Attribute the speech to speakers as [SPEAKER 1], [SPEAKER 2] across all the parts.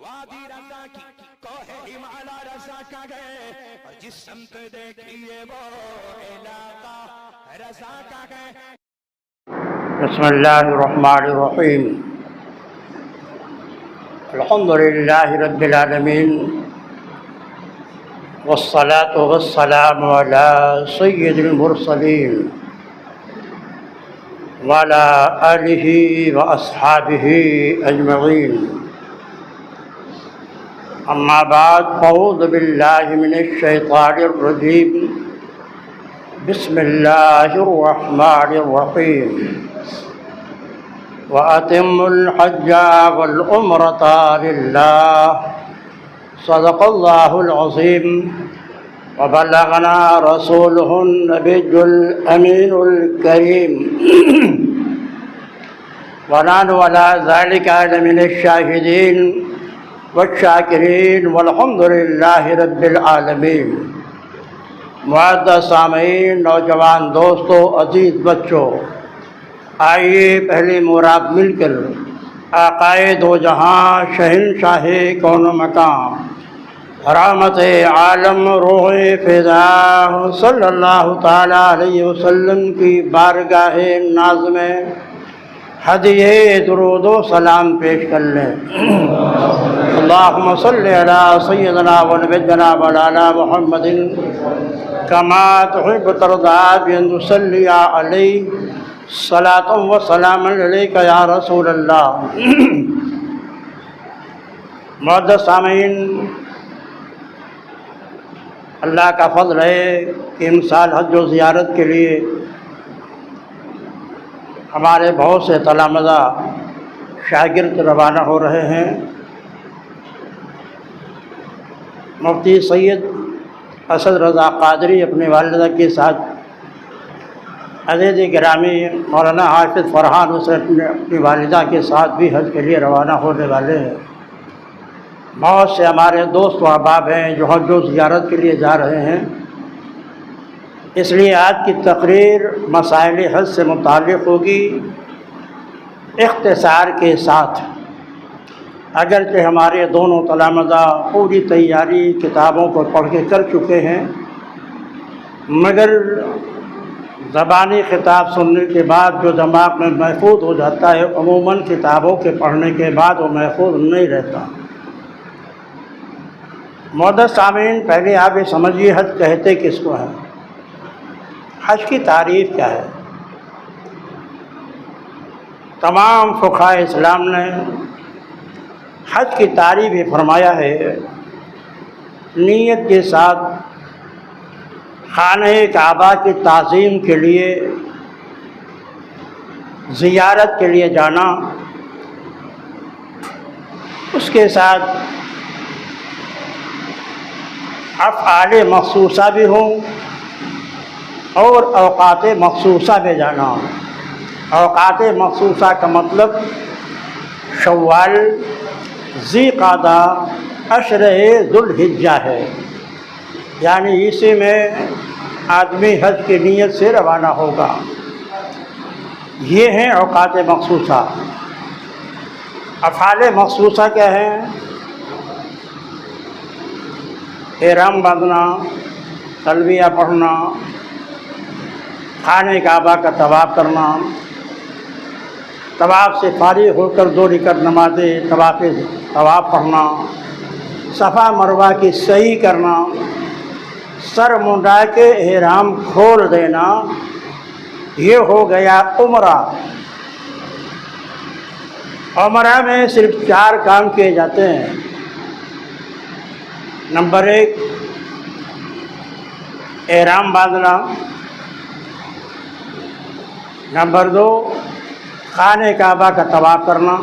[SPEAKER 1] وادی رضا کی کوہ ہمالا رضا کا گئے اور جس سمت دیکھیے وہ علاقہ رضا کا گئے.
[SPEAKER 2] بسم اللہ الرحمن الرحیم. الحمد للہ رب العالمین والصلاة والسلام علی سید المرسلین وعلی آلہ واصحابہ اجمعین. اما بعد فاعوذ باللہ من الشیطان الرجیم. بسم اللہ الرحمن الرحیم. وَأَتِمُّوا الْحَجَّ وَالْعُمْرَةَ لِلَّهِ صدق اللہ العظیم. وبلغنا رسوله النبی الامین الکریم. ونحن على ذلك لمن الشاہدین والشاکرین والحمد للہ رب العالمین. معزز سامعین، نوجوان دوستو، عزیز بچوں، آئیے پہلے مراد مل کر آقائے دو جہاں، شہنشاہ کون و مکان، رحمت عالم، روح فضا صلی اللہ تعالیٰ علیہ وسلم کی بارگاہ ناز میں ہدیہ درود و سلام پیش کر لیں. اللہم صلی علی سیدنا و نبینا مولانا محمد کما تحب ترضی بأن نصلی علیہ صلاۃ و سلام علیک یا رسول اللہ. معزز سامعین، اللہ کا فضل ہے کہ ان سال حج و زیارت کے لیے ہمارے بہت سے تلامذہ شاگرد روانہ ہو رہے ہیں. مفتی سید اسد رضا قادری اپنی والدہ کے ساتھ، عزیز گرامی مولانا حافظ فرحان حسین اپنی والدہ کے ساتھ بھی حج کے لیے روانہ ہونے والے ہیں. بہت سے ہمارے دوست و احباب ہیں جو حج و زیارت کے لیے جا رہے ہیں. اس لیے آج کی تقریر مسائل حج سے متعلق ہوگی اختصار کے ساتھ. اگرچہ ہمارے دونوں تلامذہ پوری تیاری کتابوں کو پڑھ کے کر چکے ہیں، مگر زبانی خطاب سننے کے بعد جو دماغ میں محفوظ ہو جاتا ہے، عموماً کتابوں کے پڑھنے کے بعد وہ محفوظ نہیں رہتا. معزز سامعین، پہلے آپ یہ سمجھیے حج کہتے کس کو ہیں، حج کی تعریف کیا ہے. تمام فقہاء اسلام نے حج کی تعریف یہ فرمایا ہے: نیت کے ساتھ خانہ کعبہ کی تعظیم کے لیے، زیارت کے لیے جانا، اس کے ساتھ افعال مخصوصہ بھی ہوں اور اوقات مخصوصہ میں جانا. اوقات مخصوصہ کا مطلب شوال، ذی قعدہ، عشرہ ذو الحجہ ہے، یعنی اسی میں آدمی حج کی نیت سے روانہ ہوگا. یہ ہیں اوقات مخصوصہ. افعال مخصوصہ کیا ہیں؟ احرام باندھنا، تلبیہ پڑھنا، خانہ کعبہ کا طواف کرنا، طواف سے فارغ ہو کر 2 رکعت نماز طواف پڑھنا، صفا مروہ کی سعی کرنا، سر منڈا کے احرام کھول دینا. یہ ہو گیا عمرہ. عمرہ میں صرف 4 کام کیے جاتے ہیں. نمبر 1، احرام باندھنا. نمبر 2، خانہ کعبہ کا طواف کرنا.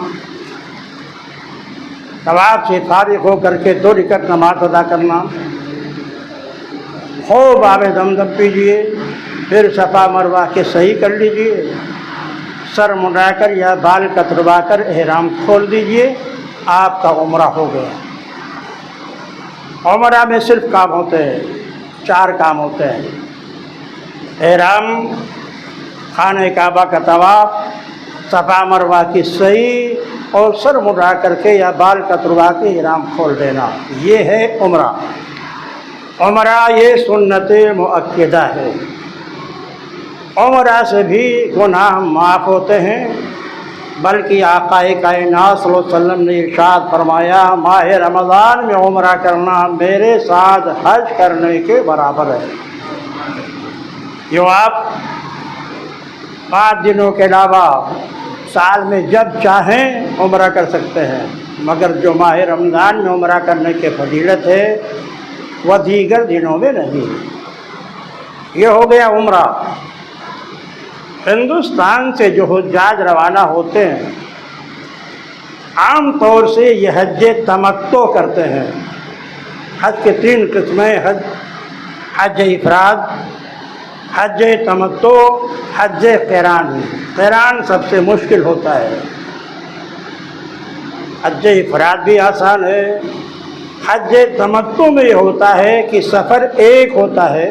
[SPEAKER 2] طواف سے فارغ ہو کر کے 2 رکعت نماز ادا کرنا. خوب آب زمزم پیجیے، پھر صفا مروہ کے صحیح کر لیجیے، سر منڈا کر یا بال کتروا کر احرام کھول دیجیے، آپ کا عمرہ ہو گیا. عمرہ میں صرف کام ہوتے ہیں، 4 کام ہوتے ہیں: احرام، خانہ کعبہ کا طواف، صفا مروا کی صحیح اور سر مڈا کر کے یا بال کتروا کے احرام کھول دینا، یہ ہے عمرہ۔ عمرہ یہ سنت مؤکدہ ہے۔ عمرہ سے بھی گناہ معاف ہوتے ہیں، بلکہ آقا کائنات صلی اللہ علیہ وسلم نے ارشاد فرمایا ماہ رمضان میں عمرہ کرنا میرے ساتھ حج کرنے کے برابر ہے۔ جو آپ 5 دنوں کے علاوہ سال میں جب چاہیں عمرہ کر سکتے ہیں، مگر جو ماہ رمضان میں عمرہ کرنے کی فضیلت ہے وہ دیگر دنوں میں نہیں۔ یہ ہو گیا عمرہ۔ ہندوستان سے جو حجاج روانہ ہوتے ہیں عام طور سے یہ حج تمتع کرتے ہیں۔ حج کے 3 قسمیں، حج افراد، حج تمتع، حج قران۔ قران سب سے مشکل ہوتا ہے، حج افراد بھی آسان ہے۔ حج تمتع میں یہ ہوتا ہے کہ سفر ایک ہوتا ہے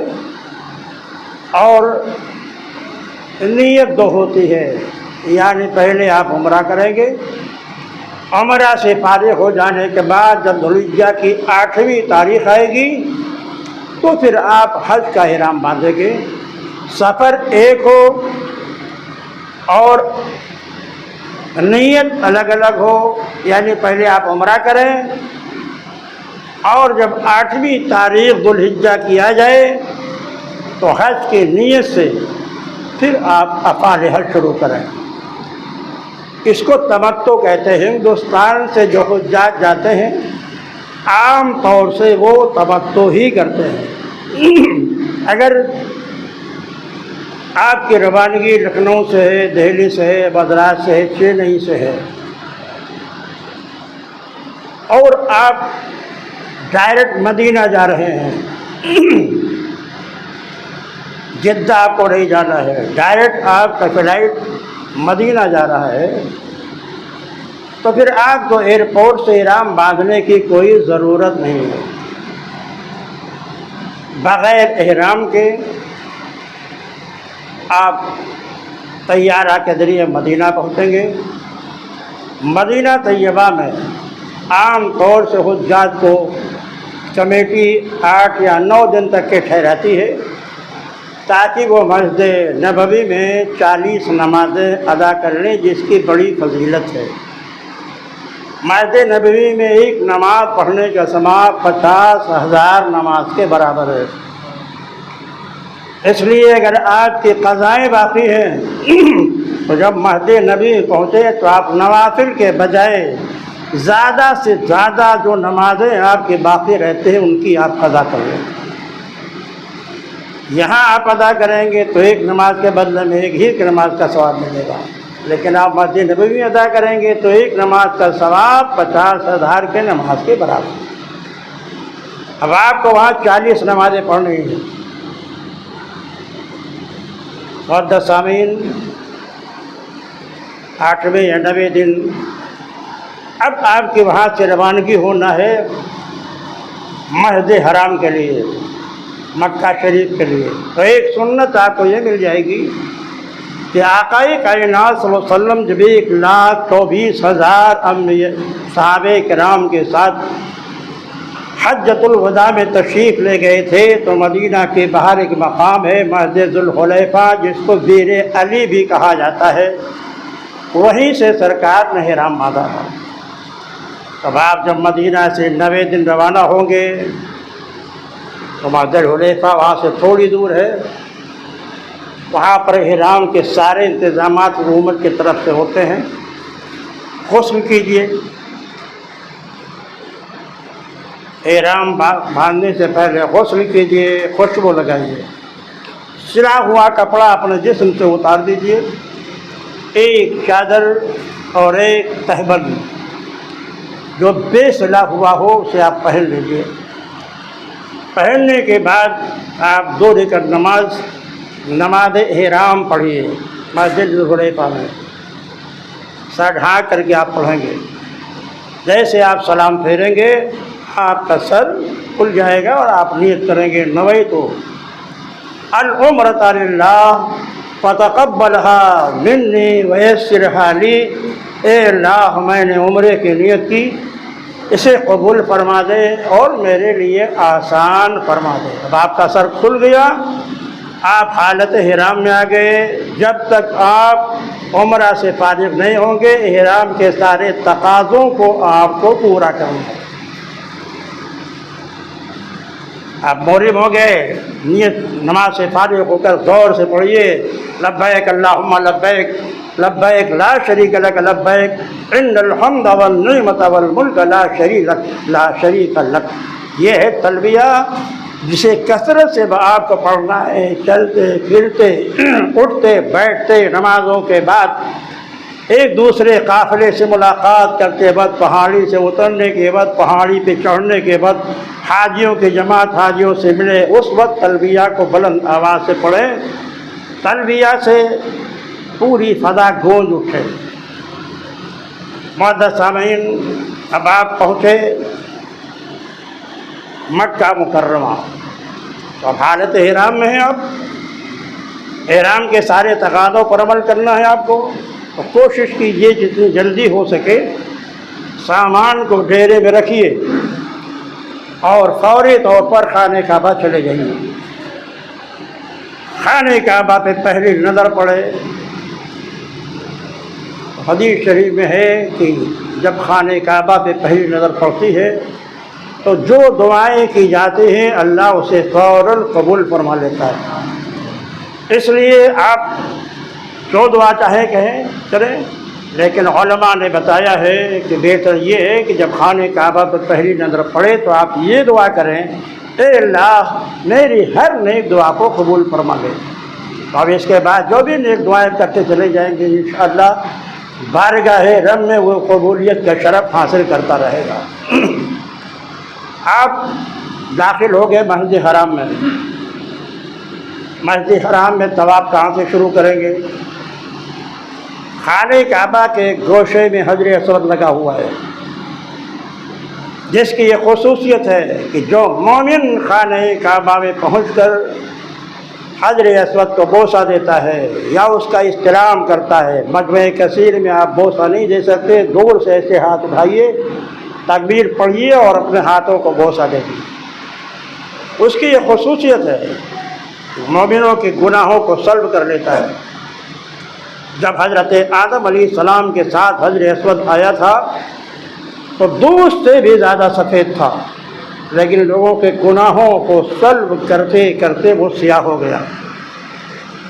[SPEAKER 2] اور نیت 2 ہوتی ہے، یعنی پہلے آپ عمرہ کریں گے، عمرہ سے فارغ ہو جانے کے بعد جب ذوالحجہ کی 8ویں تاریخ آئے گی تو پھر آپ حج کا احرام باندھیں گے۔ سفر ایک ہو اور نیت الگ الگ ہو، یعنی پہلے آپ عمرہ کریں اور جب 8ویں تاریخ ذوالحجہ کی آ جائے تو حج کی نیت سے پھر آپ افعال حج شروع کریں۔ اس کو تمتع کہتے ہیں۔ ہندوستان سے جو حجاج جاتے ہیں عام طور سے وہ تمتع ہی کرتے ہیں۔ اگر آپ کی روانگی لکھنؤ سے ہے، دہلی سے ہے، مدراس سے ہے، چنئی سے ہے اور آپ ڈائریکٹ مدینہ جا رہے ہیں، جدہ آپ کو نہیں جانا ہے، ڈائریکٹ آپ کا فلائٹ مدینہ جا رہا ہے، تو پھر آپ کو ایئرپورٹ سے احرام باندھنے کی کوئی ضرورت نہیں ہے۔ بغیر احرام کے آپ طیارہ کے ذریعے مدینہ پہنچیں گے۔ مدینہ طیبہ میں عام طور سے حجاج کو کمیٹی 8 یا 9 دن تک کے ٹھہراتی ہے تاکہ وہ مسجد نبوی میں 40 نمازیں ادا کر لیں، جس کی بڑی فضیلت ہے۔ مسجد نبوی میں ایک نماز پڑھنے کا ثواب 50,000 نماز کے برابر ہے۔ اس لیے اگر آپ کی قضائیں باقی ہیں تو جب مسجد نبوی پہنچے تو آپ نوافل کے بجائے زیادہ سے زیادہ جو نمازیں آپ کے باقی رہتے ہیں ان کی آپ قضا کر لیں۔ یہاں آپ ادا کریں گے تو ایک نماز کے بدلے میں ایک ہی نماز کا ثواب ملے گا، لیکن آپ مسجد نبوی میں ادا کریں گے تو ایک نماز کا ثواب 50,000 کے نماز کے برابر۔ اب آپ کو وہاں 40 نمازیں پڑھنی ہیں۔ معزز سامعین، 8ویں یا 9ویں دن اب آپ کی وہاں سے روانگی ہونا ہے مسجد حرام کے لیے، مکہ شریف کے لیے۔ تو ایک سنت آپ کو یہ مل جائے گی کہ آقا کائنات صلی اللہ علیہ وسلم جب 1,24,000 صحابہ کرام کے ساتھ حجۃ الوداع میں تشریف لے گئے تھے تو مدینہ کے باہر ایک مقام ہے مسجد ذوالحلیفہ، جس کو بیر علی بھی کہا جاتا ہے، وہیں سے سرکار نے احرام باندھا تھا۔ اب آپ جب مدینہ سے 9ویں دن روانہ ہوں گے تو مسجد ذوالحلیفہ وہاں سے تھوڑی دور ہے، وہاں پر احرام کے سارے انتظامات حکومت کی طرف سے ہوتے ہیں۔ غسل کیجیے، احرام باندھنے سے پہلے غسل کیجیے، خوشبو لگائیے، سلا ہوا کپڑا اپنے جسم سے اتار دیجیے، ایک چادر اور ایک تہبند جو بے سلا ہوا ہو اسے آپ پہن لیجیے۔ پہننے کے بعد آپ 2 رکعت نماز احرام پڑھیے مسجد ذوالحلیفہ میں، سر ڈھانک کر کے آپ پڑھیں گے۔ جیسے آپ سلام پھیریں گے آپ کا سر کھل جائے گا اور آپ نیت کریں گے نویت العمرۃ للہ فتقبلها منی ویسرها لی، اے اللہ میں نے عمرے کی نیت کی، اسے قبول فرما دے اور میرے لیے آسان فرما دے۔ اب آپ کا سر کھل گیا، آپ حالت احرام میں آ گئے۔ جب تک آپ عمرہ سے فارغ نہیں ہوں گے احرام کے سارے تقاضوں کو آپ کو پورا کرنا ہے۔ آپ محرم ہو گئے، نیت نماز سے فارغ ہو کر زور سے پڑھیے لبیک اللہم لبیک لبیک لا شریک لک لبیک ان الحمد والنعمت والملک لا شریک لک۔ یہ ہے تلبیہ جسے کثرت سے آپ کو پڑھنا ہے، چلتے پھرتے اٹھتے بیٹھتے نمازوں کے بعد، ایک دوسرے قافلے سے ملاقات کرتے وقت، پہاڑی سے اترنے کے بعد، پہاڑی پہ چڑھنے کے بعد، حاجیوں کی جماعت حاجیوں سے ملے، اس وقت تلبیہ کو بلند آواز سے پڑھیں۔ تلبیہ سے پوری فضا گونج اٹھے۔ معزز سامعین، اب آپ پہنچے مکہ مکرمہ، تو اب حالت احرام میں ہیں۔ اب احرام کے سارے تقاضوں پر عمل کرنا ہے آپ کو، تو کوشش کیجیے جتنی جلدی ہو سکے سامان کو ڈیرے میں رکھیے اور فوری طور پر خانہ کعبہ چلے جائیے۔ خانہ کعبہ پہ پہلی نظر پڑے۔ حدیث شریف میں ہے کہ جب خانہ کعبہ پہ پہلی نظر پڑتی ہے تو جو دعائیں کی جاتی ہیں اللہ اسے فوراً قبول فرما لیتا ہے۔ اس لیے آپ جو دعا چاہے کہیں کریں، لیکن علماء نے بتایا ہے کہ بہتر یہ ہے کہ جب خانہ کعبہ پر پہلی نظر پڑے تو آپ یہ دعا کریں، اے اللہ میری ہر نیک دعا کو قبول فرما لے۔ اب اس کے بعد جو بھی نیک دعائیں کرتے چلے جائیں گے انشاءاللہ بارگاہ رب میں وہ قبولیت کا شرف حاصل کرتا رہے گا۔ آپ داخل ہو گئے مسجد حرام میں۔ مسجد حرام میں طواف کہاں سے شروع کریں گے؟ خانہ کعبہ کے گوشے میں حجر اسود لگا ہوا ہے، جس کی یہ خصوصیت ہے کہ جو مومن خانہ کعبہ میں پہنچ کر حجر اسود کو بوسہ دیتا ہے یا اس کا استلام کرتا ہے، مجمع کثیر میں آپ بوسہ نہیں دے سکتے، دور سے ایسے ہاتھ اٹھائیے، تکبیر پڑھیے اور اپنے ہاتھوں کو بوسہ دے دیجیے۔ اس کی یہ خصوصیت ہے کہ مومنوں کے گناہوں کو سلب کر لیتا ہے۔ جب حضرت آدم علیہ السلام کے ساتھ حجر اسود آیا تھا تو دودھ سے بھی زیادہ سفید تھا، لیکن لوگوں کے گناہوں کو سلب کرتے کرتے وہ سیاہ ہو گیا۔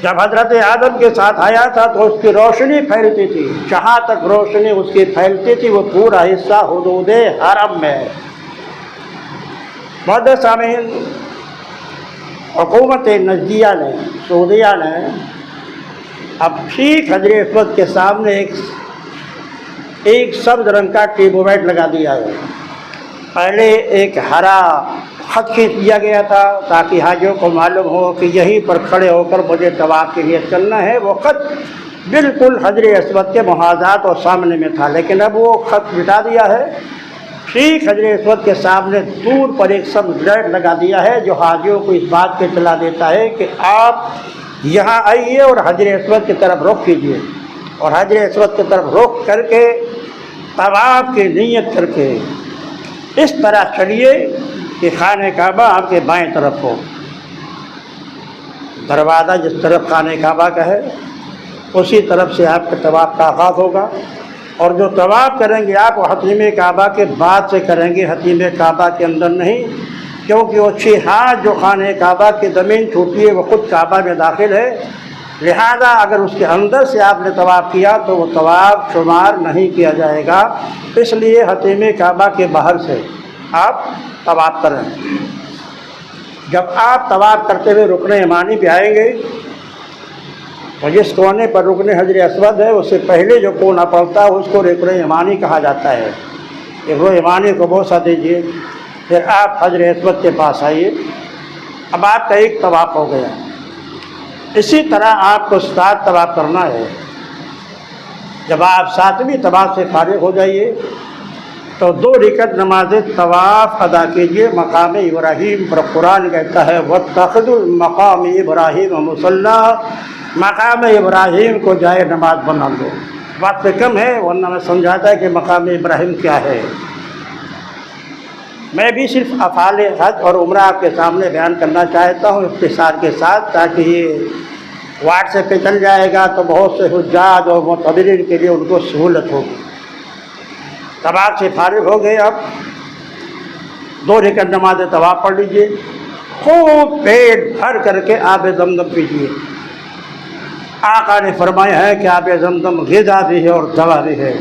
[SPEAKER 2] جب حضرت آدم کے ساتھ آیا تھا تو اس کی روشنی پھیلتی تھی، جہاں تک روشنی اس کی پھیلتی تھی وہ پورا حصہ حدود حرم میں ہے۔ معزز سامعین، حکومت نجدیہ نے، سعودیہ نے اب ٹھیک حجر اسود کے سامنے ایک سبز رنگ کا ٹیوب لگا دیا ہے۔ پہلے ایک ہرا خط کھینچ دیا گیا تھا تاکہ حاجیوں کو معلوم ہو کہ یہیں پر کھڑے ہو کر مجھے طواف کی نیت کرنا ہے۔ وہ خط بالکل حجر اسود کے محاذات اور سامنے میں تھا، لیکن اب وہ خط مٹا دیا ہے۔ ٹھیک حجر اسود کے سامنے دور پر ایک سبز لائٹ لگا دیا ہے جو حاجیوں کو اس بات پہ اطلاع دیتا ہے کہ آپ یہاں آئیے اور حجر اسود کی طرف رخ کیجیے، اور حجر اسود کی طرف رخ کر کے طواف کی نیت کر کے اس طرح چلیے کہ خانہ کعبہ آپ کے بائیں طرف ہو۔ دروازہ جس طرف خانہ کعبہ کا ہے اسی طرف سے آپ کے طواف کا آغاز ہوگا، اور جو طواف کریں گے آپ وہ حتیم کعبہ کے بعد سے کریں گے، حتیم کعبہ کے اندر نہیں، کیونکہ وہ 6 ہاتھ جو خانہ کعبہ کی زمین چھوٹی ہے وہ خود کعبہ میں داخل ہے، لہذا اگر اس کے اندر سے آپ نے طواف کیا تو وہ طواف شمار نہیں کیا جائے گا، اس لیے حتیم کعبہ کے باہر سے آپ طواف کریں۔ جب آپ طواف کرتے ہوئے رکن یمانی پہ آئیں گے تو جس کونے پر رکن حجر اسود ہے اس سے پہلے جو کونا پڑتا ہے اس کو رکن یمانی کہا جاتا ہے۔ رکن یمانی کو بوسہ دیجیے، پھر آپ حجر اسود کے پاس آئیے۔ اب آپ کا ایک طواف ہو گیا۔ اسی طرح آپ کو 7 طواف کرنا ہے۔ جب آپ 7ویں طواف سے فارغ ہو جائیے تو 2 رکعت نماز طواف ادا کیجیے مقام ابراہیم پر۔ قرآن کہتا ہے واتخذوا المقام ابراہیم مصلی، مقام ابراہیم کو جائے نماز بنا لو۔ وقت کم ہے ورنہ میں سمجھاتا ہے کہ مقام ابراہیم کیا ہے۔ میں بھی صرف افعال حج اور عمرہ آپ کے سامنے بیان کرنا چاہتا ہوں اختصار کے ساتھ، تاکہ یہ واٹس ایپ پہ چل جائے گا تو بہت سے حجاج اور معتبرین کے لیے ان کو سہولت ہوگی۔ طواف سے فارغ ہو گئے، اب 2 رکعت نماز طواف پڑھ لیجئے، خوب پیٹ بھر کر کے آب زمزم پیجیے۔ آقا نے فرمایا ہے کہ آب زمزم غذا بھی ہے اور دوا بھی ہے۔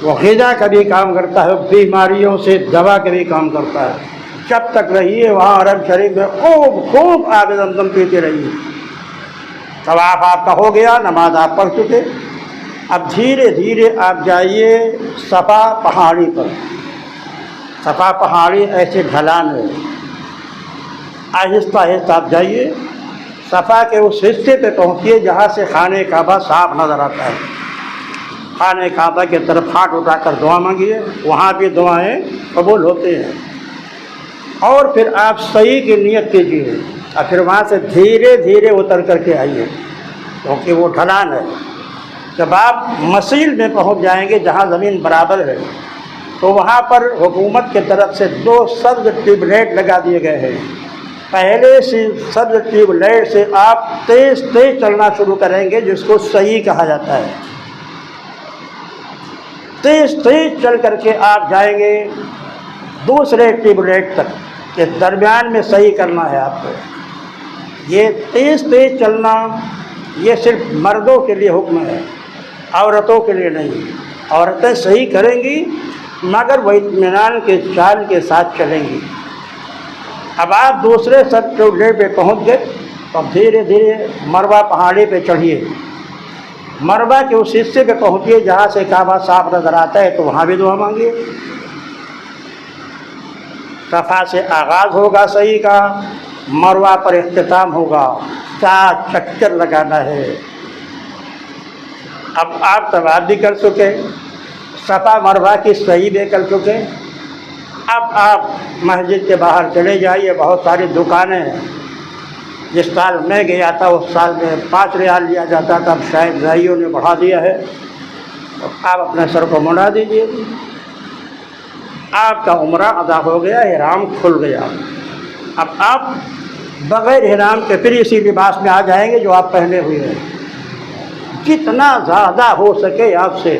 [SPEAKER 2] وہ غذا کا بھی کام کرتا ہے، بیماریوں سے دوا کا بھی کام کرتا ہے۔ جب تک رہیے وہاں حرم شریف میں خوب آب زمزم پیتے رہیے۔ طواف آپ کا ہو گیا، نماز آپ پڑھ چکے، اب دھیرے دھیرے آپ جائیے صفا پہاڑی پر۔ صفا پہاڑی ایسے ڈھلان ہے، آہستہ آہستہ آپ جائیے، صفا کے اس حصے پہ پہنچیے جہاں سے خانہ کعبہ صاف نظر آتا ہے۔ خانہ کعبہ کی طرف ہاتھ اٹھا کر دعا مانگیے، وہاں بھی دعائیں قبول ہوتے ہیں۔ اور پھر آپ سعی کی نیت کیجیے اور پھر وہاں سے دھیرے دھیرے اتر کر کے آئیے، کیونکہ وہ ڈھلان ہے۔ جب آپ مسیل میں پہنچ جائیں گے جہاں زمین برابر ہے تو وہاں پر حکومت کی طرف سے 2 سبز ٹیوب لائٹ لگا دیے گئے ہیں۔ پہلے سے سبز ٹیوب لائٹ سے آپ تیز تیز چلنا شروع کریں گے، جس کو صحیح کہا جاتا ہے۔ تیز تیز چل کر کے آپ جائیں گے دوسرے ٹیوب لائٹ تک، کہ درمیان میں صحیح کرنا ہے آپ کو۔ یہ تیز تیز چلنا یہ صرف مردوں کے لیے حکم ہے، عورتوں کے لیے نہیں۔ عورتیں صحیح کریں گی مگر وہ اطمینان کے چال کے ساتھ چلیں گی۔ اب آپ دوسرے سب ٹیوب لائٹ پہ پہنچ گئے تو اب دھیرے دھیرے مروہ پہاڑی پہ چڑھیے، مروہ کے اس حصے پہ پہنچیے جہاں سے کعبہ صاف نظر آتا ہے، تو وہاں بھی دعا مانگیے۔ صفا سے آغاز ہوگا صحیح کا، مروہ پر اختتام ہوگا، 4 چکر لگانا ہے۔ اب آپ طواف بھی کر چکے، صفا مروہ کی صحیح بھی کر چکے، اب آپ مسجد کے باہر چلے جائیے۔ بہت ساری دکانیں ہیں، جس سال میں گیا تھا اس سال میں 5 ریال لیا جاتا تھا، اب شاید بھائیوں نے بڑھا دیا ہے۔ آپ اپنے سر کو منڈا دیجیے، آپ کا عمرہ ادا ہو گیا، احرام کھل گیا۔ اب آپ بغیر احرام کے پھر اسی لباس میں آ جائیں گے جو آپ پہنے ہوئے ہیں۔ جتنا زیادہ ہو سکے آپ سے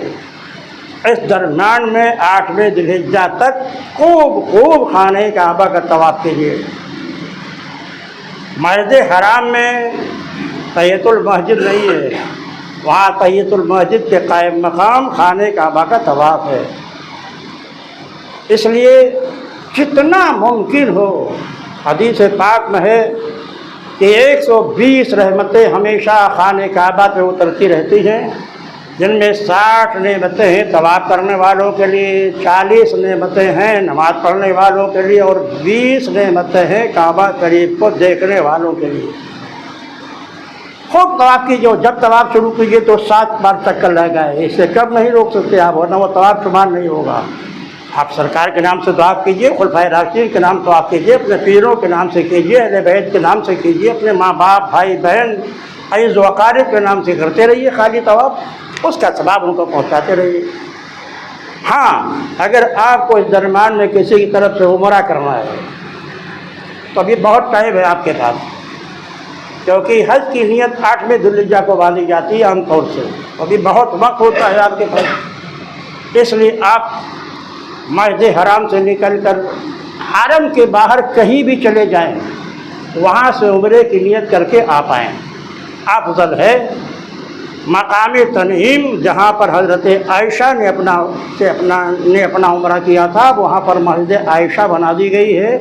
[SPEAKER 2] اس درمیان میں 8ویں ذی الحجہ تک خوب خانہ کعبہ کا طواف کیجیے۔ مسجد حرام میں تحیۃ المسجد نہیں ہے، وہاں تحیۃ المسجد کے قائم مقام خانہ کعبہ کا طواف ہے۔ اس لیے جتنا ممکن ہو، حدیث پاک میں ہے کہ 120 رحمتیں ہمیشہ خانہ کعبہ پہ اترتی رہتی ہیں، جن میں 60 نعمتیں ہیں طواف کرنے والوں کے لیے، 40 نعمتیں ہیں نماز پڑھنے والوں کے لیے، اور 20 نعمتیں ہیں کعبہ شریف کو دیکھنے والوں کے لیے۔ خوب طواف کیجیے، جب طواف شروع کیجیے تو 7 بار چکر لگائے، اس سے کم نہیں روک سکتے آپ، ورنہ وہ طواف شمار نہیں ہوگا۔ آپ سرکار کے نام سے طواف کیجیے، خلفائے راشدین کے نام طواف کیجیے، اپنے پیروں کے نام سے کیجیے، اہل بیت کے نام سے کیجیے، اپنے ماں باپ بھائی بہن عزیز و اقارب کے نام سے کرتے رہیے خالی طواف، اس کا ثواب ان کو پہنچاتے رہیے۔ ہاں، اگر آپ کو اس درمیان میں کسی کی طرف سے عمرہ کرنا ہے تو ابھی بہت ٹائم ہے آپ کے پاس، کیونکہ حج کی نیت 8ویں ذی الحجہ کو باندھی جاتی ہے عام طور سے، ابھی بہت وقت ہوتا ہے آپ کے پاس۔ اس لیے آپ مسجد حرام سے نکل کر حرم کے باہر کہیں بھی چلے جائیں، وہاں سے عمرے کی نیت کر کے آپ آئیں۔ افضل ہے مقام تنعیم جہاں پر حضرت عائشہ نے اپنا عمرہ کیا تھا، وہاں پر مسجد عائشہ بنا دی گئی ہے۔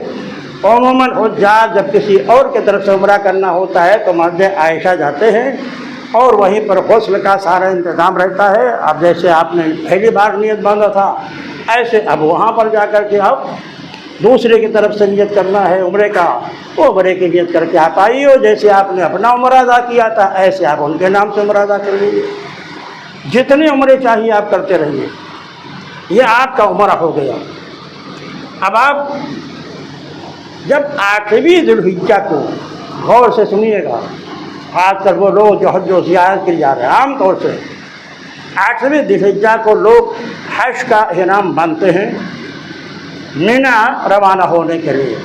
[SPEAKER 2] عموماً حجاج جب کسی اور کی طرف سے عمرہ کرنا ہوتا ہے تو مسجد عائشہ جاتے ہیں، اور وہیں پر غسل کا سارا انتظام رہتا ہے۔ اب جیسے آپ نے پہلی بار نیت باندھا تھا، ایسے اب وہاں پر جا کر کے اب دوسرے کی طرف سے نیت کرنا ہے عمرے کا، وہ عمرے کی نیت کر کے آپ آئیے، ہو جیسے آپ نے اپنا عمرہ ادا کیا تھا ایسے آپ ان کے نام سے عمرہ ادا کر لیجیے۔ جتنے عمرے چاہیے آپ کرتے رہیے، یہ آپ کا عمرہ ہو گیا۔ اب آپ جب 8ویں ذوالحجہ کو غور سے سنیے گا، خاص کر وہ لوگ جو حج و زیارت کے لیے جا رہے ہیں، عام طور سے 8ویں ذوالحجہ کو لوگ حج کا احرام باندھتے ہیں مینا روانہ ہونے کے لیے۔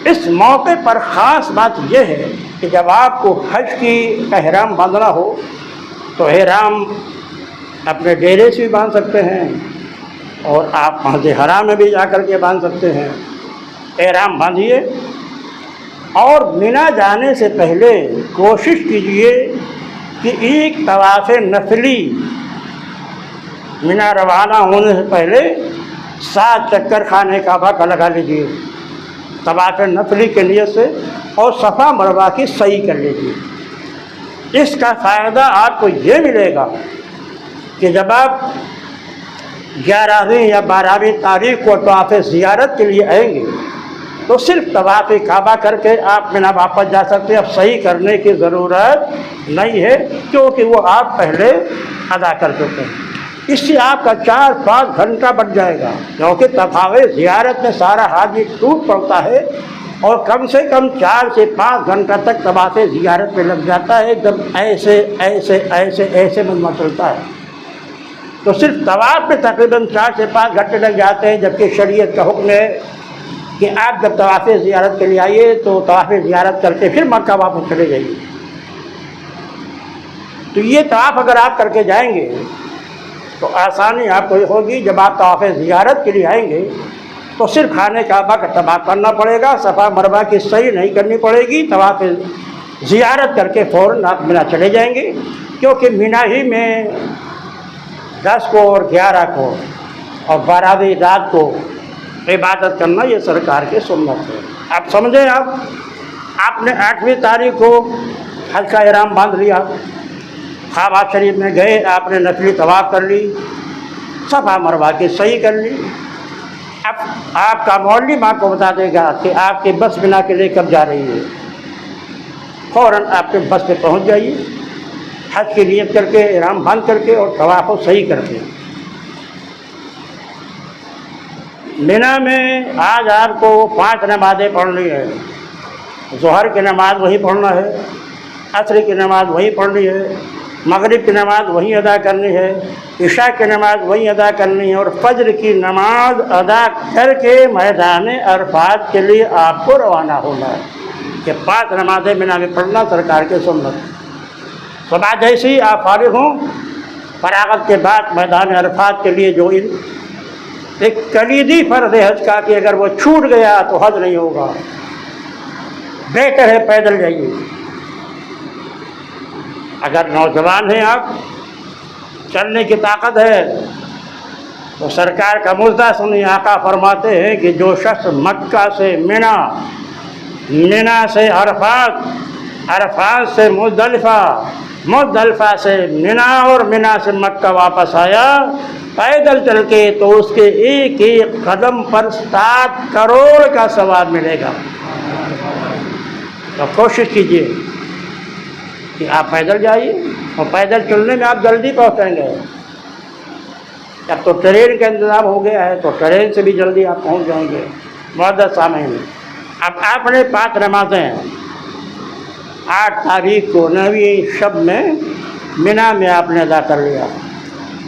[SPEAKER 2] اس موقع پر خاص بات یہ ہے کہ جب آپ کو حج کی احرام باندھنا ہو تو احرام اپنے ڈیرے سے بھی باندھ سکتے ہیں اور آپ مسجد حرام میں بھی جا کر کے باندھ سکتے ہیں۔ احرام باندھیے اور مینا جانے سے پہلے کوشش کیجیے کہ ایک طواف نفلی مینا روانہ ہونے سے پہلے 7 چکر خانہ کعبہ کا لگا لیجیے طواف نفلی کے نیت سے، اور صفا مروہ کی سعی کر لیجیے۔ اس کا فائدہ آپ کو یہ ملے گا کہ جب آپ 11ویں یا 12ویں تاریخ کو طواف زیارت کے لیے آئیں گے تو صرف طواف کعبہ کر کے آپ مینا واپس جا سکتے ہیں۔ اب صحیح کرنے کی ضرورت نہیں ہے کیونکہ وہ آپ پہلے ادا کر چکے ہیں۔ اس سے آپ کا 4-5 گھنٹہ بچ جائے گا، کیونکہ طواف زیارت میں سارا حاجی ٹوٹ پڑتا ہے اور کم سے کم 4 سے 5 گھنٹہ تک طواف زیارت میں لگ جاتا ہے، ایک دم ایسے ایسے ایسے ایسے مجمع چلتا ہے۔ تو صرف طواف پہ تقریباً 4 سے 5 گھنٹے لگ جاتے ہیں، جبکہ شریعت کا حکم ہے کہ آپ جب طواف زیارت کے لیے آئیے تو طواف زیارت کر کے پھر مکہ واپس چلے جائیے۔ تو یہ طواف اگر آپ کر کے جائیں گے تو آسانی آپ کو یہ ہوگی، جب آپ طواف زیارت کے لیے آئیں گے تو صرف خانہ کعبہ کا طواف کرنا پڑے گا، صفا مروہ کی سعی نہیں کرنی پڑے گی۔ طواف زیارت کر کے فوراً آپ مینا چلے جائیں گے، کیونکہ مینا ہی میں 10 کو اور 11 کو اور 12ویں رات کو عبادت کرنا یہ سرکار کی سنت ہے۔ آپ سمجھیں، آپ نے 8ویں تاریخ کو حج کا احرام باندھ لیا، کعبہ شریف میں گئے، آپ نے نفلی طواف کر لی، صفا مروہ کی سعی کر لی۔ اب آپ کا معلم آپ کو بتا دے گا کہ آپ کی بس مینا کے لیے کب جا رہی ہے، فوراً آپ کے بس پہ پہنچ جائیے، حج کی نیت کر کے احرام باندھ کر کے اور طواف کو صحیح کر کے۔ مینا میں آج آپ کو 5 نمازیں پڑھنی ہے۔ ظہر کی نماز وہی پڑھنا ہے، عصر کی نماز وہی پڑھنی ہے، مغرب کی نماز وہی ادا کرنی ہے، عشاء کی نماز وہی ادا کرنی ہے، اور فجر کی نماز ادا کر کے میدان عرفات کے لیے آپ کو روانہ ہونا ہے۔ کہ 5 نمازیں مینا میں پڑھنا سرکار کے سنت۔ صبح جیسے ہی آپ فارغ ہوں، فراغت کے بعد میدان عرفات کے لیے جو ایک کلیدی فرض ہے حج کا کہ اگر وہ چھوٹ گیا تو حج نہیں ہوگا، بہتر ہے پیدل جائیے۔ اگر نوجوان ہیں آپ، چلنے کی طاقت ہے تو سرکار کا مژدہ سنیے۔ آقا فرماتے ہیں کہ جو شخص مکہ سے مینا، مینا سے عرفات، عرفات سے مزدلفہ، مزدلفہ سے مینا اور مینا سے مکہ واپس آیا پیدل چل کے، تو اس کے ایک ایک قدم پر 7 کروڑ کا ثواب ملے گا۔ تو کوشش کیجیے کہ آپ پیدل جائیے، اور پیدل چلنے میں آپ جلدی پہنچیں گے۔ اب تو ٹرین کا انتظام ہو گیا ہے تو ٹرین سے بھی جلدی آپ پہنچ جائیں گے۔ معزز سامعین، اب آپ نے 5 نمازیں 8 تاریخ کو 9ویں شب میں مینا میں آپ نے ادا کر لیا۔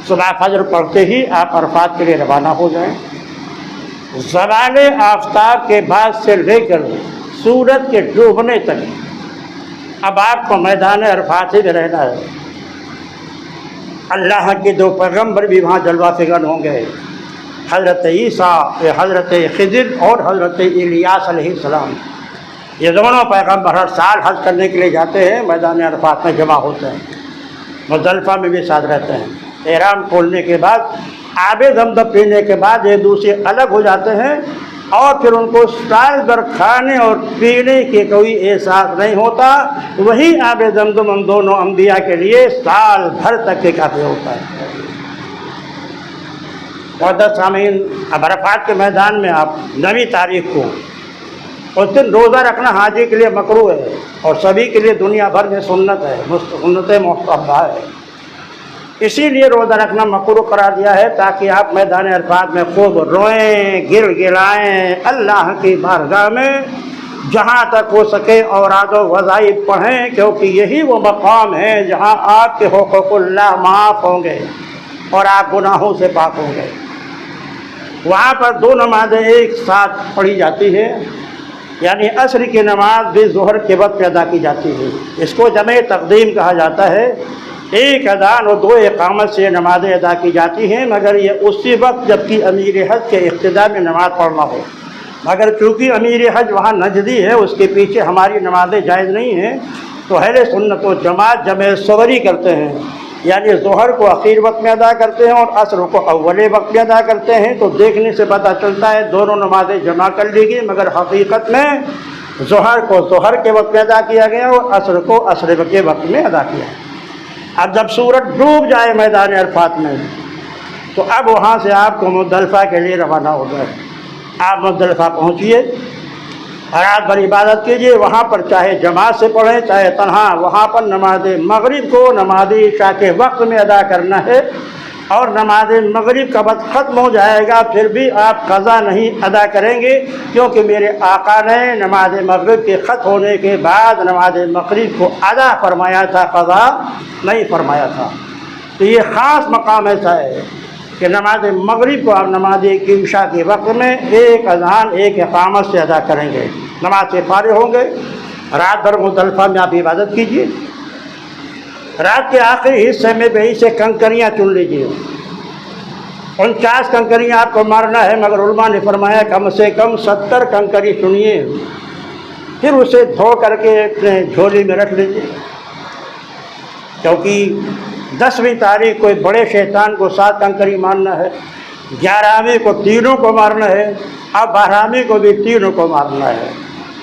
[SPEAKER 2] صبح فجر پڑھتے ہی آپ عرفات کے لیے روانہ ہو جائیں۔ زوال آفتاب کے بعد سے لے کر سورج کے ڈوبنے تک اب آپ کو میدان عرفات ہی میں رہنا ہے۔ اللہ کے 2 پیغمبر بھی وہاں جلوہ فگن ہوں گے، حضرت عیسیٰ، حضرت خضر اور حضرت الیاس علیہ السلام۔ یہ دونوں پیغمبر ہر سال حج کرنے کے لیے جاتے ہیں، میدان عرفات میں جمع ہوتے ہیں، مزدلفہ میں بھی ساتھ رہتے ہیں۔ احرام کھولنے کے بعد، آب زمزم پینے کے بعد ایک دوسرے الگ ہو جاتے ہیں، اور پھر ان کو سال بھر کھانے اور پینے کی کوئی احساس نہیں ہوتا۔ وہی آب زمزم ہم دونوں انبیاء کے لیے سال بھر تک کے کافی ہوتا ہے۔ معزز سامعین، اب عرفات کے میدان میں آپ 9ویں تاریخ کو اس دن روزہ رکھنا حاجی کے لیے مکروہ ہے، اور سبھی کے لیے دنیا بھر میں سنت ہے، سنت مستحبہ ہے۔ اسی لیے روزہ رکھنا مکروہ قرار دیا ہے تاکہ آپ میدان عرفات میں خوب روئیں، گر گرائیں اللہ کی بارگاہ میں، جہاں تک ہو سکے اوراد و وظائف پڑھیں، کیونکہ یہی وہ مقام ہے جہاں آپ کے حقوق اللہ معاف ہوں گے اور آپ گناہوں سے پاک ہوں گے۔ وہاں پر 2 نمازیں ایک ساتھ پڑھی جاتی ہے، یعنی عصر کی نماز بھی ظہر کے وقت ادا کی جاتی ہے، اس کو جمع تقدیم کہا جاتا ہے۔ ایک اذان اور 2 اقامت سے نمازیں ادا کی جاتی ہیں، مگر یہ اسی وقت جبکہ امیر حج کے اقتداء میں نماز پڑھنا ہو، مگر چونکہ امیر حج وہاں نجدی ہے، اس کے پیچھے ہماری نمازیں جائز نہیں ہیں، تو اہل سنت و جماعت جمع صغری کرتے ہیں، یعنی ظہر کو اخیر وقت میں ادا کرتے ہیں اور عصر کو اول وقت میں ادا کرتے ہیں۔ تو دیکھنے سے پتہ چلتا ہے دونوں نمازیں جمع کر لی گئی، مگر حقیقت میں ظہر کو ظہر کے وقت میں ادا کیا گیا اور عصر کو عصر کے وقت میں ادا کیا۔ اب جب سورج ڈوب جائے میدان عرفات میں تو اب وہاں سے آپ کو مزدلفہ کے لیے روانہ ہو گئے۔ آپ مزدلفہ پہنچیے، رات بھر عبادت کیجیے، وہاں پر چاہے جماعت سے پڑھیں چاہے تنہا، وہاں پر نماز مغرب کو نماز عشاء کے وقت میں ادا کرنا ہے، اور نماز مغرب کا وقت ختم ہو جائے گا پھر بھی آپ قضا نہیں ادا کریں گے، کیونکہ میرے آقا نے نماز مغرب کے ختم ہونے کے بعد نماز مغرب کو ادا فرمایا تھا، قضا نہیں فرمایا تھا۔ تو یہ خاص مقام ایسا ہے کہ نماز مغرب کو آپ نماز عشاء کے وقت میں ایک اذان ایک اقامت سے ادا کریں گے، نماز سے فارغ ہوں گے، رات بھر مزدلفہ میں آپ عبادت کیجیے۔ رات کے آخری حصے میں بہی سے کنکریاں چن لیجیے، 49 کنکریاں آپ کو مارنا ہے، مگر علماء نے فرمایا کم سے کم 70 کنکری چنیے، پھر اسے دھو کر کے اپنے جھولی میں رکھ لیجیے، کیونکہ 10ویں تاریخ کو بڑے شیطان کو 7 کنکری مارنا ہے، 11ویں کو تینوں کو مارنا ہے، اب 12ویں کو بھی تینوں کو مارنا ہے۔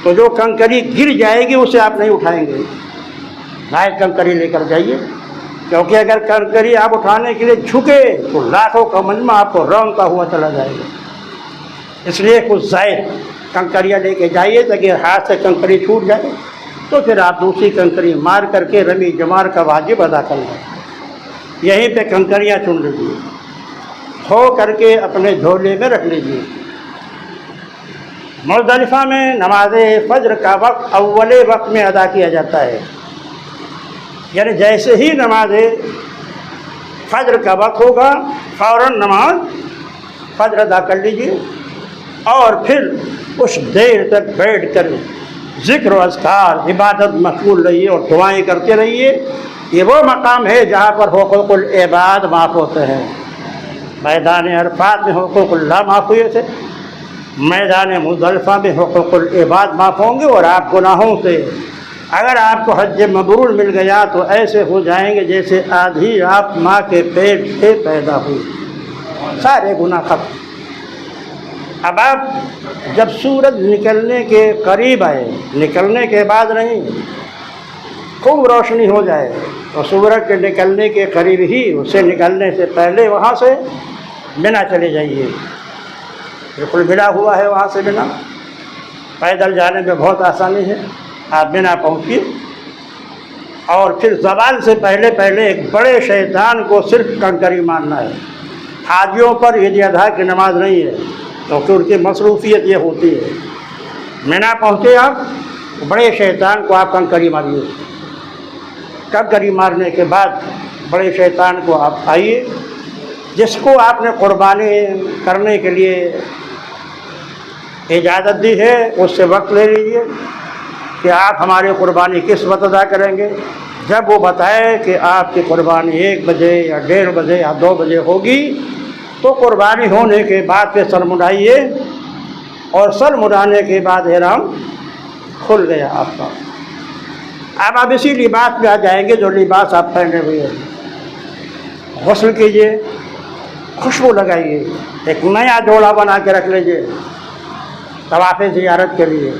[SPEAKER 2] تو جو کنکری گر جائے گی اسے آپ نہیں اٹھائیں گے، نائٹ کنکری لے کر جائیے، کیونکہ اگر کنکری آپ اٹھانے کے لیے جھکے تو لاکھوں کا مجمع آپ کو رونقتا ہوا چلا جائے گا، اس لیے کچھ زائد کنکریاں لے کے جائیے تاکہ ہاتھ سے کنکری چھوٹ جائے، تو پھر آپ دوسری کنکری مار کر کے رمی جمار کا واجب ادا کر لیں۔ یہیں پہ کنکریاں چن لیجیے، دھو کر کے اپنے جھولے میں رکھ لیجیے۔ مزدلفہ میں نماز فجر کا وقت اول وقت میں ادا کیا جاتا ہے، یعنی جیسے ہی نماز فجر کا وقت ہوگا فوراً نماز فجر ادا کر لیجیے، اور پھر کچھ دیر تک بیٹھ کر ذکر و اذکار عبادت مشغول رہیے اور دعائیں کرتے رہیے۔ یہ وہ مقام ہے جہاں پر حقوق العباد معاف ہوتے ہیں۔ میدان عرفات میں حقوق اللہ معاف ہوئے تھے، میدان مزدلفہ میں حقوق العباد معاف ہوں گے، اور آپ گناہوں سے اگر آپ کو حج مبرور مل گیا تو ایسے ہو جائیں گے جیسے آدھی آپ ماں کے پیٹ سے پیدا ہوئی، سارے گناہ ختم۔ اب آپ جب سورج نکلنے کے قریب آئے، نکلنے کے بعد نہیں، خوب روشنی ہو جائے تو سورج کے نکلنے کے قریب ہی، اسے نکلنے سے پہلے وہاں سے منا چلے جائیے، بالکل ملا ہوا ہے وہاں سے منا، پیدل جانے میں بہت آسانی ہے۔ آپ منا پہنچیے، اور پھر زوال سے پہلے پہلے ایک بڑے شیطان کو صرف کنکری مارنا ہے۔ حاجیوں پر عید اضحیٰ کی نماز نہیں ہے کیونکہ ان کی مصروفیت یہ ہوتی ہے۔ منا پہنچے آپ، بڑے شیطان کو آپ کنکری ماریے، کنکری مارنے کے بعد بڑے شیطان کو آپ آئیے، جس کو آپ نے قربانی کرنے کے لیے اجازت دی ہے اس سے وقت لے لیجیے کہ آپ ہماری قربانی کس وقت ادا کریں گے۔ جب وہ بتائے کہ آپ کی قربانی 1 بجے یا 1:30 بجے یا 2 بجے ہوگی تو قربانی ہونے کے بعد پھر سر مڈائیے، اور سر مڈانے کے بعد احرام کھل گیا آپ کا۔ اب آپ اسی لباس پہ آ جائیں گے جو لباس آپ پہنے ہوئے ہیں، غسل کیجیے، خوشبو لگائیے، ایک نیا جوڑا بنا کے رکھ لیجیے طواف زیارت کے لیے،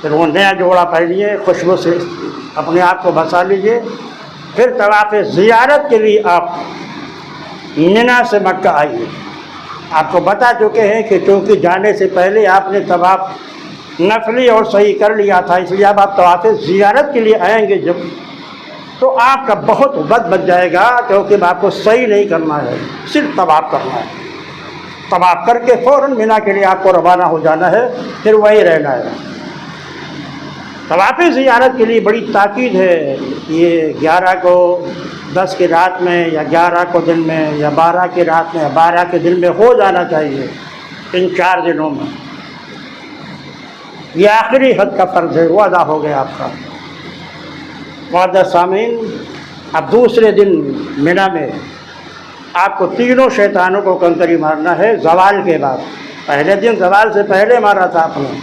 [SPEAKER 2] پھر وہ نیا جوڑا پہنیے، خوشبو سے اپنے آپ کو بسا لیجیے، پھر طواف زیارت کے لیے آپ منا سے مکہ آئیے۔ آپ کو بتا چکے ہیں کہ چونکہ جانے سے پہلے آپ نے طواف نفلی اور صحیح کر لیا تھا، اس لیے اب آپ طواف زیارت کے لیے آئیں گے جب تو آپ کا بہت وقت بچ جائے گا، کیونکہ آپ کو صحیح نہیں کرنا ہے، صرف طواف کرنا ہے۔ طواف کر کے فوراً مینا کے لیے آپ کو روانہ ہو جانا ہے، پھر وہیں رہنا ہے۔ طواف زیارت کے لیے بڑی تاکید ہے، یہ 11 کو 10 کی رات میں یا 11 کو دن میں یا 12 کی رات میں یا 12 کے دن میں ہو جانا چاہیے، ان 4 دنوں میں۔ یہ آخری حد کا فرض ہے، وہ ادا ہو گیا آپ کا۔ معزز سامعین، اب دوسرے دن مینا میں آپ کو تینوں شیطانوں کو کنکری مارنا ہے زوال کے بعد۔ پہلے دن زوال سے پہلے مارا تھا آپ نے،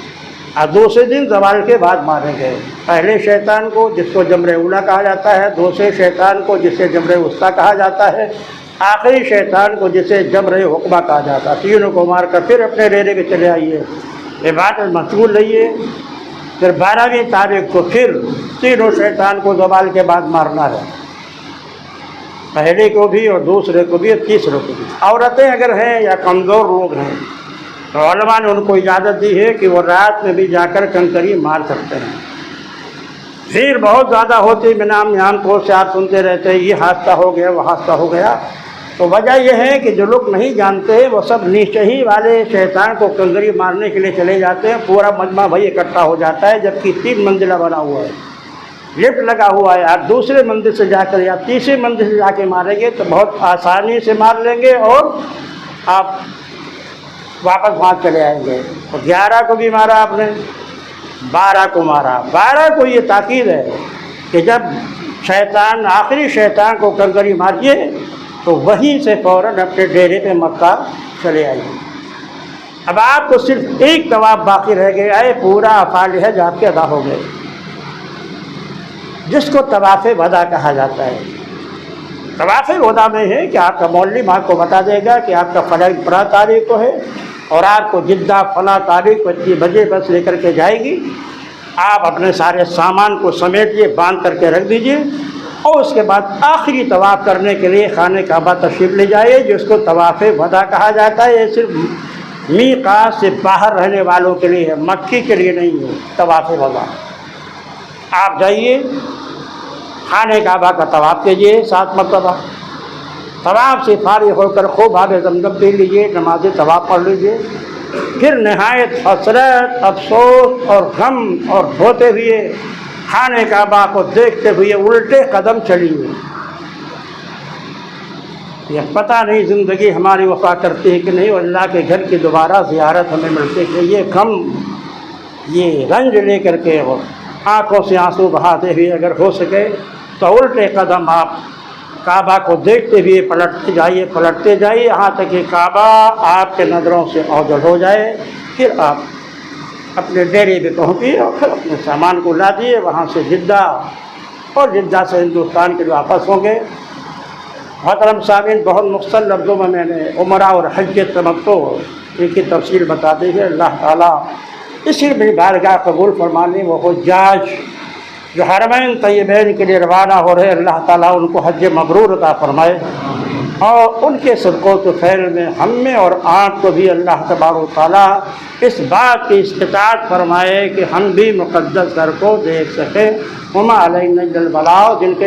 [SPEAKER 2] اور دوسرے دن زوال کے بعد ماریں گے۔ پہلے شیطان کو جس کو جمر اولا کہا جاتا ہے، دوسرے شیطان کو جسے جمر وسطیٰ کہا جاتا ہے، آخری شیطان کو جسے جمر حقبہ کہا جاتا ہے۔ تینوں کو مار کر پھر اپنے ڈیرے میں چلے آئیے، عبادت مشغول رہیے۔ پھر 12ویں تاریخ کو پھر تینوں شیطان کو زوال کے بعد مارنا ہے، پہلے کو بھی اور دوسرے کو بھی اور تیسرے کو بھی۔ عورتیں اگر ہیں یا کمزور لوگ ہیں تو علماء نے ان کو اجازت دی ہے کہ وہ رات میں بھی جا کر کنکری مار سکتے ہیں۔ بھیڑ بہت زیادہ ہوتی، مینا کو سے آپ سنتے رہتے ہیں یہ حادثہ ہو گیا وہ حادثہ ہو گیا، تو وجہ یہ ہے کہ جو لوگ نہیں جانتے وہ سب نیچے ہی والے شیطان کو کنکری مارنے کے لیے چلے جاتے ہیں، پورا مجمع وہی اکٹھا ہو جاتا ہے، جبکہ 3 منزلہ بنا ہوا ہے، لفٹ لگا ہوا ہے۔ آپ دوسرے منزل سے جا کر یا تیسرے منزل سے جا کے ماریں گے تو بہت آسانی سے مار لیں گے اور آپ واپس وہاں چلے آئیں گے۔ تو 11 کو بھی مارا آپ نے، 12 کو مارا۔ 12 کو یہ تاکید ہے کہ جب شیطان آخری شیطان کو کنکری ماریے تو وہیں سے فوراً اپنے ڈیرے پہ مکہ چلے آئیے۔ اب آپ کو صرف ایک طواف باقی رہ گیا ہے، پورا افعال حج آپ کے ادا ہو گئے، جس کو طواف وداع کہا جاتا ہے۔ طواف وداع میں ہے کہ آپ کا مولم آپ کو بتا دے گا کہ آپ کا فلاں تاریخ کو ہے اور آپ کو جدہ فلاں تاریخ کو اتنی بجے بس لے کر کے جائے گی۔ آپ اپنے سارے سامان کو سمیٹیے، باندھ کر کے رکھ دیجئے، اور اس کے بعد آخری طواف کرنے کے لیے خانہ کعبہ تشریف لے جائے، جس کو طواف وداع کہا جاتا ہے۔ یہ صرف میقات سے باہر رہنے والوں کے لیے ہے، مکی کے لیے نہیں ہے طواف وداع۔ آپ جائیے، خانہ کعبہ کا طواف کیجیے 7 مرتبہ، طواف سے فارغ ہو کر خوب آب زمزم پی لیجیے، نماز طواف پڑھ لیجیے، پھر نہایت حسرت، افسوس اور غم اور دھوتے ہوئے خانہ کعبہ کو دیکھتے ہوئے الٹے قدم چلیے۔ یہ پتہ نہیں زندگی ہماری وفا کرتی ہے کہ نہیں، اور اللہ کے گھر کی دوبارہ زیارت ہمیں ملتی ہے۔ یہ غم، یہ رنج لے کر کے اور آنکھوں سے آنسو بہاتے ہوئے اگر ہو سکے تو الٹے قدم آپ کعبہ کو دیکھتے ہوئے پلٹتے جائیے یہاں تک کہ کعبہ آپ کے نظروں سے اوجھل ہو جائے۔ پھر آپ اپنے ڈیرے پہ پہنچیے اور پھر اپنے سامان کو لا دیے، وہاں سے جدہ اور جدہ سے ہندوستان کے لیے واپس ہوں گے۔ محترم سامعین، بہت مختصر لفظوں میں نے عمرہ اور حج کے تمتع ان کی تفصیل بتا دی ہے۔ اللہ تعالیٰ اسی میں بارگاہ قبول فرمانے وہ حجاج جو حرمین طیبین کے لیے روانہ ہو رہے، اللہ تعالیٰ ان کو حج مبرور عطا فرمائے، اور ان کے صدقوں کے خیر میں ہم میں اور آپ کو بھی اللہ تبارک و تعالیٰ اس بات کی استطاعت فرمائے کہ ہم بھی مقدس گھر کو دیکھ سکیں۔ وما علینا الا البلاغ، جن کے